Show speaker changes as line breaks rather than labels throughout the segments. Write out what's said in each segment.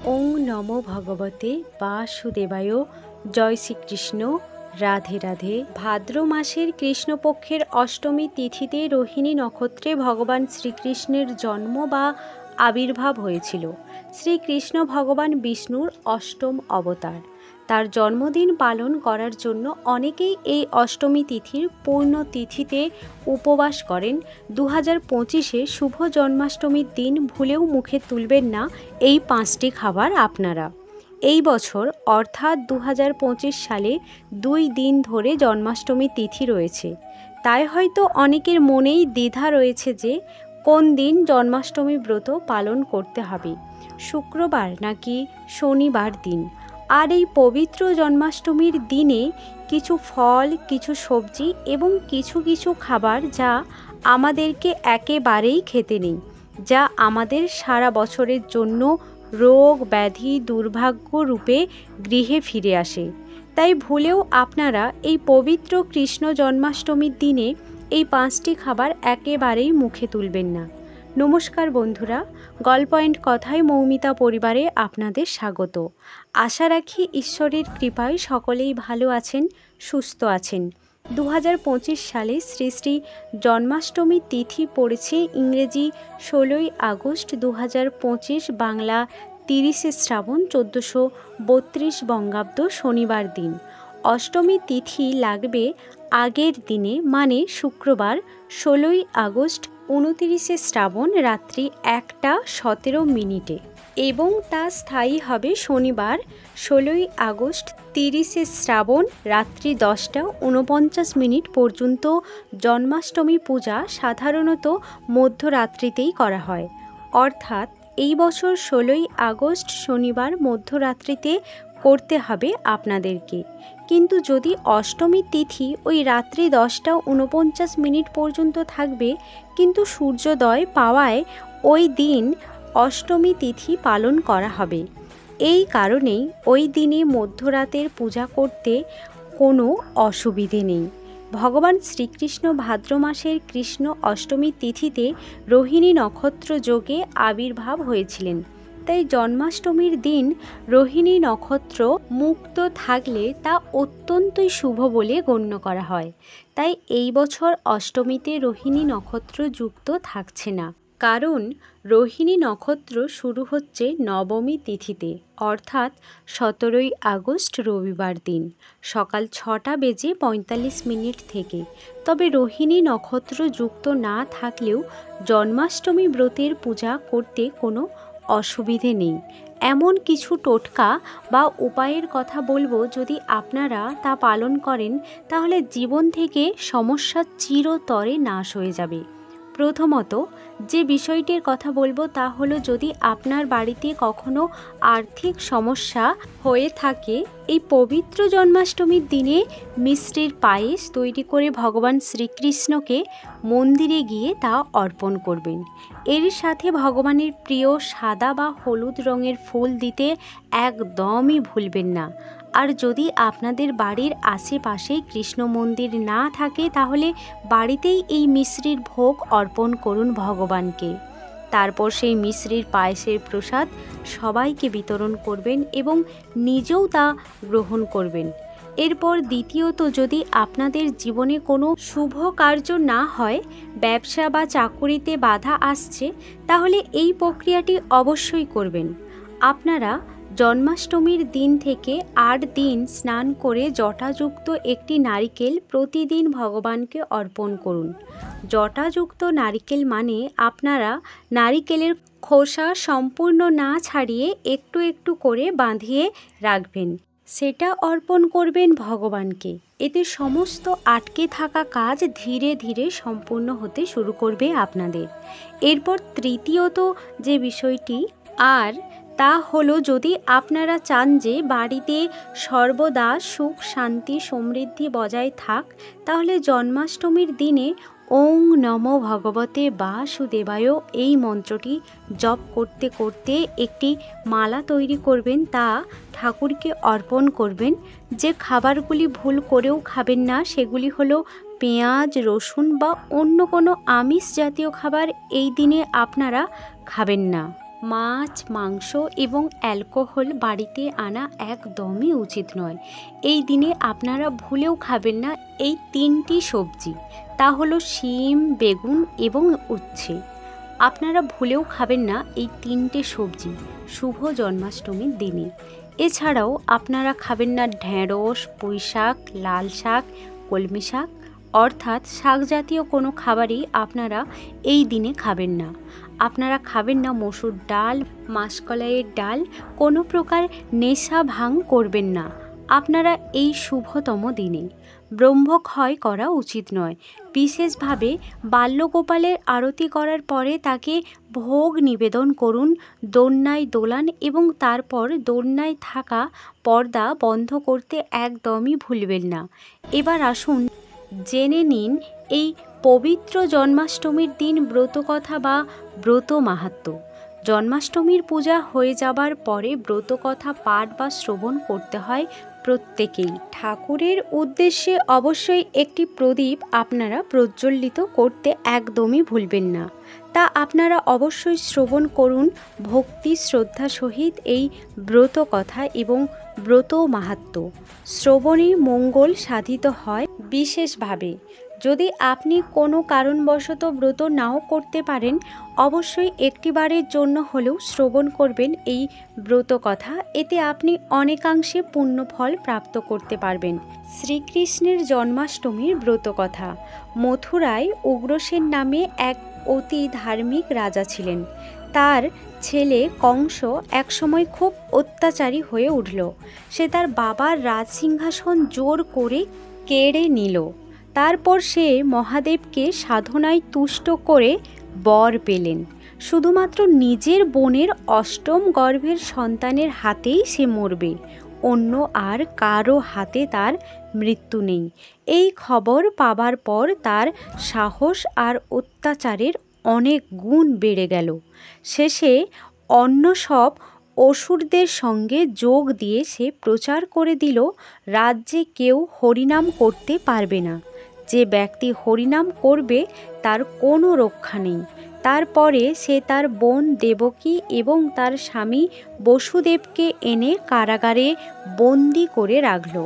ওং নমো ভগবতে বাসুদেবায়। জয় শ্রীকৃষ্ণ। রাধে রাধে। ভাদ্র মাসের কৃষ্ণপক্ষের অষ্টমী তিথিতে রোহিণী নক্ষত্রে ভগবান শ্রীকৃষ্ণের জন্ম বা আবির্ভাব হয়েছিল। শ্রীকৃষ্ণ ভগবান বিষ্ণুর অষ্টম অবতার। তার জন্মদিন পালন করার জন্য অনেকেই এই অষ্টমী তিথির পূর্ণ তিথিতে উপবাস করেন। 2025-এ শুভ জন্মাষ্টমীর দিন ভুলেও মুখে তুলবেন না এই 5টি খাবার আপনারা। এই বছর অর্থাৎ 2025 সালে 2 দিন ধরে জন্মাষ্টমী তিথি রয়েছে। তাই হয়তো অনেকের মনেই দ্বিধা রয়েছে যে কোন দিন জন্মাষ্টমী ব্রত পালন করতে হবে, শুক্রবার নাকি শনিবার দিন। আর এই পবিত্র জন্মাষ্টমীর দিনে কিছু ফল, কিছু সবজি এবং কিছু খাবার যা আমাদেরকে একেবারেই খেতে নেই, যা আমাদের সারা বছরের জন্য রোগ ব্যাধি দুর্ভাগ্য রূপে গৃহে ফিরে আসে। তাই ভুলেও আপনারা এই পবিত্র কৃষ্ণ জন্মাষ্টমীর দিনে এই 5টি খাবার একেবারেই মুখে তুলবেন না। নমস্কার বন্ধুরা, গল্প অ্যান্ড কথায় মৌমিতা পরিবারে আপনাদের স্বাগত। আশা রাখি ঈশ্বরের কৃপায় সকলেই ভালো আছেন, সুস্থ আছেন। 2025 সালে শ্রী শ্রী জন্মাষ্টমী তিথি পড়েছে ইংরেজি 16ই আগস্ট 2025, বাংলা 30শে শ্রাবণ 1432 বঙ্গাব্দ শনিবার দিন। অষ্টমী তিথি লাগবে আগের দিনে, মানে শুক্রবার 16ই আগস্ট 29শে শ্রাবণ রাত্রি 1টা 17 মিনিটে, এবং তা স্থায়ী হবে শনিবার 16ই আগস্ট 30শে শ্রাবণ রাত্রি 10টা 49 মিনিট পর্যন্ত। জন্মাষ্টমী পূজা সাধারণত মধ্যরাত্রিতেই করা হয়, অর্থাৎ এই বছর 16ই আগস্ট শনিবার মধ্যরাত্রিতে করতে হবে আপনাদেরকে। কিন্তু যদি অষ্টমী তিথি ওই রাত্রি 10টা 49 মিনিট পর্যন্ত থাকবে, কিন্তু সূর্যোদয় পাওয়ায় ওই দিন অষ্টমী তিথি পালন করা হবে। এই কারণেই ওই দিনে মধ্যরাতের পূজা করতে কোনো অসুবিধে নেই। ভগবান শ্রীকৃষ্ণ ভাদ্র মাসের কৃষ্ণ অষ্টমী তিথিতে রোহিণী নক্ষত্র যোগে আবির্ভাব হয়েছিলেন। তাই জন্মাষ্টমীর দিন রোহিণী নক্ষত্র মুক্ত থাকলে তা অত্যন্তই শুভ বলে গণ্য করা হয়। তাই এই বছর অষ্টমীতে রোহিণী নক্ষত্র যুক্ত থাকছে না, কারণ রোহিণী নক্ষত্র শুরু হচ্ছে নবমী তিথিতে, অর্থাৎ 17ই আগস্ট রবিবার দিন সকাল 6:45 থেকে। তবে রোহিণী নক্ষত্র যুক্ত না থাকলেও জন্মাষ্টমী ব্রতের পূজা করতে কোনো অসুবিধে নেই। এমন কিছু টোটকা বা উপায়ের কথা বলবো, যদি আপনারা তা পালন করেন তাহলে জীবন থেকে সমস্যা চিরতরে নাশ হয়ে যাবে। প্রথমত যে বিষয়টির কথা বলবো তা হলো, যদি আপনার বাড়িতে কখনো আর্থিক সমস্যা হয়ে থাকে, এই পবিত্র জন্মাষ্টমীর দিনে মিষ্টির পায়েস তৈরি করে ভগবান শ্রীকৃষ্ণকে মন্দিরে গিয়ে তা অর্পণ করবেন। এর সাথে ভগবানের প্রিয় সাদা বা হলুদ রঙের ফুল দিতে একদমই ভুলবেন না। আর যদি আপনাদের বাড়ির আশেপাশে কৃষ্ণ মন্দির না থাকে, তাহলে বাড়িতেই এই মিশ্রির ভোগ অর্পণ করুন ভগবানকে। তারপর সেই মিশ্রির পায়েসের প্রসাদ সবাইকে বিতরণ করবেন এবং নিজেও তা গ্রহণ করবেন। এরপর দ্বিতীয়ত, যদি আপনাদের জীবনে কোনো শুভ কার্য না হয়, ব্যবসা বা চাকুরিতে বাধা আসছে, তাহলে এই প্রক্রিয়াটি অবশ্যই করবেন। আপনারা জন্মাষ্টমীর দিন থেকে 8 দিন স্নান করে জটাযুক্ত একটি নারিকেল প্রতিদিন ভগবানকে অর্পণ করুন। জটাযুক্ত নারিকেল মানে আপনারা নারিকেলের খোসা সম্পূর্ণ না ছাড়িয়ে একটু একটু করে বাঁধিয়ে রাখবেন, সেটা অর্পণ করবেন ভগবানকে। এতে সমস্ত আটকে থাকা কাজ ধীরে ধীরে সম্পূর্ণ হতে শুরু করবে আপনাদের। এরপর তৃতীয়ত যে বিষয়টি আর তা হলো, যদি আপনারা চান যে বাড়িতে সর্বদা সুখ শান্তি সমৃদ্ধি বজায় থাক, তাহলে জন্মাষ্টমীর দিনে ওং নমো ভগবতে বাসুদেবায় এই মন্ত্রটি জপ করতে করতে একটি মালা তৈরি করবেন, তা ঠাকুরকে অর্পণ করবেন। যে খাবারগুলি ভুল করেও খাবেন না সেগুলি হলো পেঁয়াজ, রসুন বা অন্য কোনো আমিষ জাতীয় খাবার এই দিনে আপনারা খাবেন না। মাছ, মাংস এবং অ্যালকোহল বাড়িতে আনা একদমই উচিত নয়। এই দিনে আপনারা ভুলেও খাবেন না এই 3টি সবজি, তা হলো শিম, বেগুন এবং উচ্ছে। আপনারা ভুলেও খাবেন না এই 3টে সবজি শুভ জন্মাষ্টমীর দিনে। এছাড়াও আপনারা খাবেন না ঢ্যাঁড়স, পুঁই শাক, লাল শাক, কলমি শাক, অর্থাৎ শাক জাতীয় কোনো খাবারই আপনারা এই দিনে খাবেন না। আপনারা খাবেন না মসুর ডাল, মাসকলাইয়ের ডাল, কোনো প্রকার নেশা ভাঙ করবেন না আপনারা এই শুভতম দিনে। ব্রহ্মক্ষয় করা উচিত নয়। বিশেষভাবে বাল্যগোপালের আরতি করার পরে তাকে ভোগ নিবেদন করুন, দোলনায় দোলান এবং তারপর দোলনায় থাকা পর্দা বন্ধ করতে একদমই ভুলবেন না। এবার আসুন জেনে নিন এই পবিত্র জন্মাষ্টমীর দিন ব্রতকথা বা ব্রত মাহাত্ম্য। জন্মাষ্টমীর পূজা হয়ে যাবার পরে ব্রতকথা পাঠ বা শ্রবণ করতে হয় প্রত্যেকেই। ঠাকুরের উদ্দেশ্যে অবশ্যই একটি প্রদীপ আপনারা প্রজ্বলিত করতে একদমই ভুলবেন না। তা আপনারা অবশ্যই শ্রবণ করুন ভক্তি শ্রদ্ধা সহিত এই ব্রত কথা এবং ব্রত মাহাত্ম্য। শ্রবণে মঙ্গল সাধিত হয় বিশেষভাবে। যদি আপনি কোনো কারণবশত ব্রত নাও করতে পারেন, অবশ্যই একটিবারের জন্য হলেও শ্রবণ করবেন এই ব্রত কথা। এতে আপনি অনেকাংশে পুণ্যফল প্রাপ্ত করতে পারবেন। শ্রীকৃষ্ণের জন্মাষ্টমীর ব্রত কথা। মথুরায় উগ্রসেন নামে এক অতি ধার্মিক রাজা ছিলেন। তার ছেলে কংস একসময় খুব অত্যাচারী হয়ে উঠল। সে তার বাবার রাজসিংহাসন জোর করে কেড়ে নিল। তারপর সে মহাদেবকে সাধনায় তুষ্ট করে বর পেলেন। শুধুমাত্র নিজের বোনের অষ্টম গর্ভের সন্তানের হাতেই সে মরবে, অন্য আর কারো হাতে তার মৃত্যু নেই। এই খবর পাবার পর তার সাহস আর অত্যাচারের অনেক গুণ বেড়ে গেল। শেষে অন্য সব অসুরদের সঙ্গে যোগ দিয়ে সে প্রচার করে দিল, রাজ্যে কেউ হরিনাম করতে পারবে না। যে ব্যক্তি হরিনাম করবে তার কোনো রক্ষা নেই। তারপরে সে তার বোন দেবকী এবং তার স্বামী বসুদেবকে এনে কারাগারে বন্দি করে রাখল।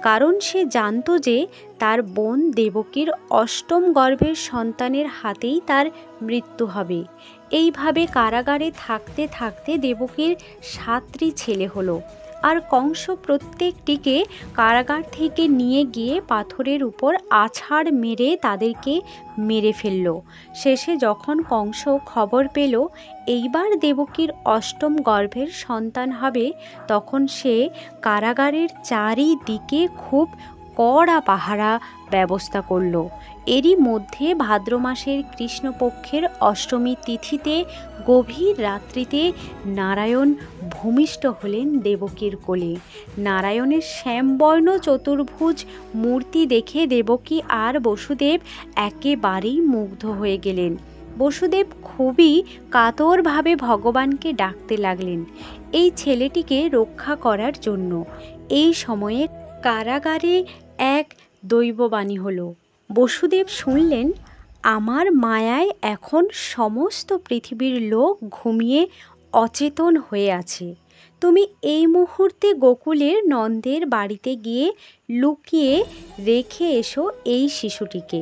কারণ সে জানত যে তার বোন দেবকীর অষ্টম গর্ভের সন্তানের হাতেই তার মৃত্যু হবে। এইভাবে কারাগারে থাকতে থাকতে দেবকীর 7টি ছেলে হলো। আর কংস প্রত্যেকটিকে কারাগার থেকে নিয়ে গিয়ে পাথরের উপর আছাড় মেরে তাদেরকে মেরে ফেলল। শেষে যখন কংস খবর পেল এইবার দেবকীর অষ্টম গর্ভের সন্তান হবে, তখন সে কারাগারের চারিদিকে খুব কড়া পাহারা ব্যবস্থা করল। এরই মধ্যে ভাদ্র মাসের কৃষ্ণপক্ষের অষ্টমী তিথিতে গভীর রাত্রিতে নারায়ণ ভূমিষ্ঠ হলেন দেবকীর কোলে। নারায়ণের শ্যামবর্ণ চতুর্ভুজ মূর্তি দেখে দেবকী আর বসুদেব একেবারেই মুগ্ধ হয়ে গেলেন। বসুদেব খুবই কাতরভাবে ভগবানকে ডাকতে লাগলেন এই ছেলেটিকে রক্ষা করার জন্য। এই সময়ে কারাগারে এক দৈববাণী হলো। বসুদেব শুনলেন, আমার মায়ায় এখন সমস্ত পৃথিবীর লোক ঘুমিয়ে অচেতন হয়ে আছে। তুমি এই মুহূর্তে গোকুলের নন্দের বাড়িতে গিয়ে লুকিয়ে রেখে এসো এই শিশুটিকে।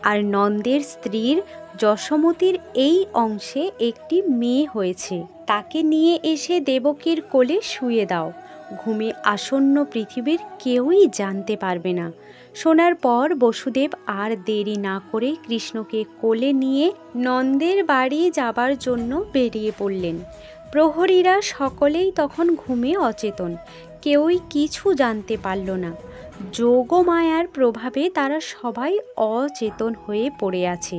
আর নন্দের স্ত্রীর যশোমতীর এই অংশে একটি মেয়ে হয়েছে, তাকে নিয়ে এসে দেবকীর কোলে শুয়ে দাও। ঘুমে আসন্ন পৃথিবীর কেউই জানতে পারবে না। শোনার পর বসুদেব আর দেরি না করে কৃষ্ণকে কোলে নিয়ে নন্দের বাড়ি যাবার জন্য বেরিয়ে পড়লেন। প্রহরীরা সকলেই তখন ঘুমে অচেতন, কেউই কিছু জানতে পারল না। যোগমায়ার প্রভাবে তারা সবাই অচেতন হয়ে পড়ে আছে।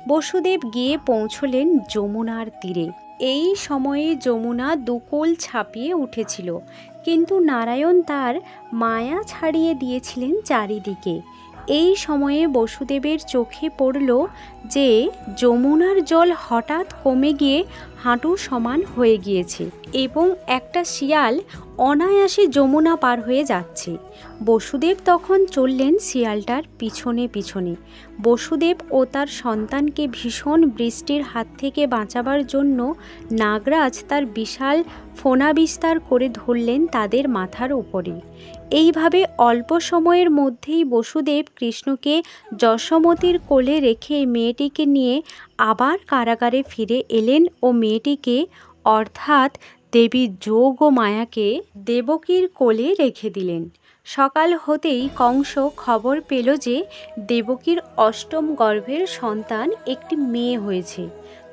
বসুদেব গিয়ে পৌঁছলেন যমুনার তীরে। এই সময়ে যমুনা দুকূল ছাপিয়ে উঠেছিল, কিন্তু নারায়ণ তার মায়া ছাড়িয়ে দিয়েছিলেন চারিদিকে। এই সময়ে বসুদেবের চোখে পড়ল যে যমুনার জল হঠাৎ কমে গিয়ে হাঁটু সমান হয়ে গিয়েছে এবং একটা শিয়াল অনায়াসে যমুনা পার হয়ে যাচ্ছে। বসুদেব তখন চললেন শিয়ালটার পিছনে পিছনে। বসুদেব ও তার সন্তানকে ভীষণ বৃষ্টির হাত থেকে বাঁচাবার জন্য নাগরাজ তার বিশাল ফোনা বিস্তার করে ধরলেন তাদের মাথার উপরে। এইভাবে অল্প সময়ের মধ্যেই বসুদেব কৃষ্ণকে যশোমতীর কোলে রেখে মেয়েটিকে নিয়ে আবার কারাগারে ফিরে এলেন ও মেয়েটিকে অর্থাৎ দেবী যোগ ও মায়াকে দেবকীর কোলে রেখে দিলেন। সকাল হতেই কংস খবর পেল যে দেবকীর অষ্টম গর্ভের সন্তান একটি মেয়ে হয়েছে।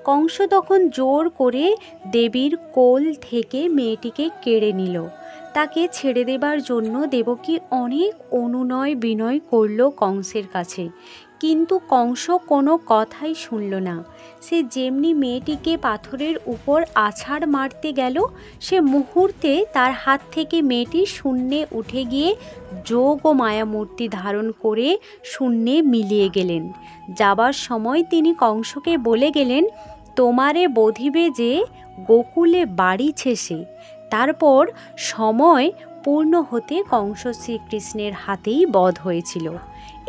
কংস তখন জোর করে দেবীর কোল থেকে মেয়েটিকে কেড়ে নিল। তাকে ছেড়ে দেবার জন্য দেবকী অনেক অনুনয় বিনয় করল কংসের কাছে, কিন্তু কংস কোনো কথাই শুনল না। সে যেমনি মেয়েটিকে পাথরের উপর আছাড় মারতে গেল, সে মুহূর্তে তার হাত থেকে মেয়েটি শূন্যে উঠে গিয়ে যোগ ও মায়ামূর্তি ধারণ করে শূন্যে মিলিয়ে গেলেন। যাবার সময় তিনি কংসকে বলে গেলেন, তোমারে বধিবে যে গোকুলে বাড়িছে সে। তারপর সময় পূর্ণ হতে কংস শ্রীকৃষ্ণের হাতেই বধ হয়েছিল।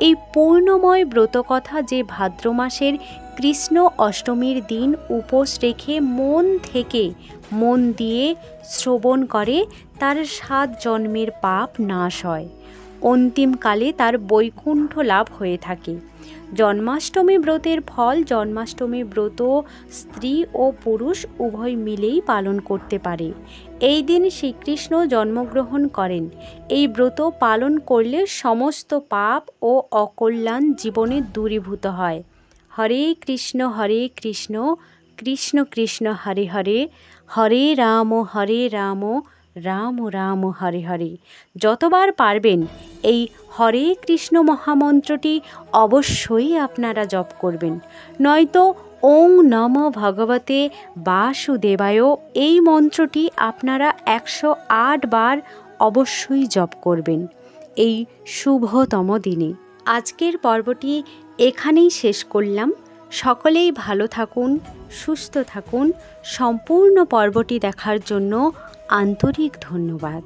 এই পূর্ণময় ব্রতকথা যে ভাদ্র মাসের কৃষ্ণ অষ্টমীর দিন উপোস রেখে মন থেকে মন দিয়ে শ্রবণ করে, তার 7 জন্মের পাপ নাশ হয়। অন্তিমকালে তার বৈকুণ্ঠ লাভ হয়ে থাকে। জন্মাষ্টমী ব্রতের ফল জন্মাষ্টমী ব্রত স্ত্রী ও পুরুষ উভয় মিলেই পালন করতে পারে। এই দিন শ্রীকৃষ্ণ জন্মগ্রহণ করেন। এই ব্রত পালন করলে সমস্ত পাপ ও অকল্যাণ জীবনে দূরীভূত হয়। হরে কৃষ্ণ কৃষ্ণ কৃষ্ণ হরে হরে, হরে রাম রাম রাম হরে হরে। যতবার পারবেন এই হরে কৃষ্ণ মহামন্ত্রটি অবশ্যই আপনারা জপ করবেন। নয়তো ওং নম ভগবতে বাসুদেবায় এই মন্ত্রটি আপনারা 108 বার অবশ্যই জপ করবেন এই শুভতম দিনে। আজকের পর্বটি এখানেই শেষ করলাম। সকলেই ভালো থাকুন, সুস্থ থাকুন। সম্পূর্ণ পর্বটি দেখার জন্য আন্তরিক ধন্যবাদ।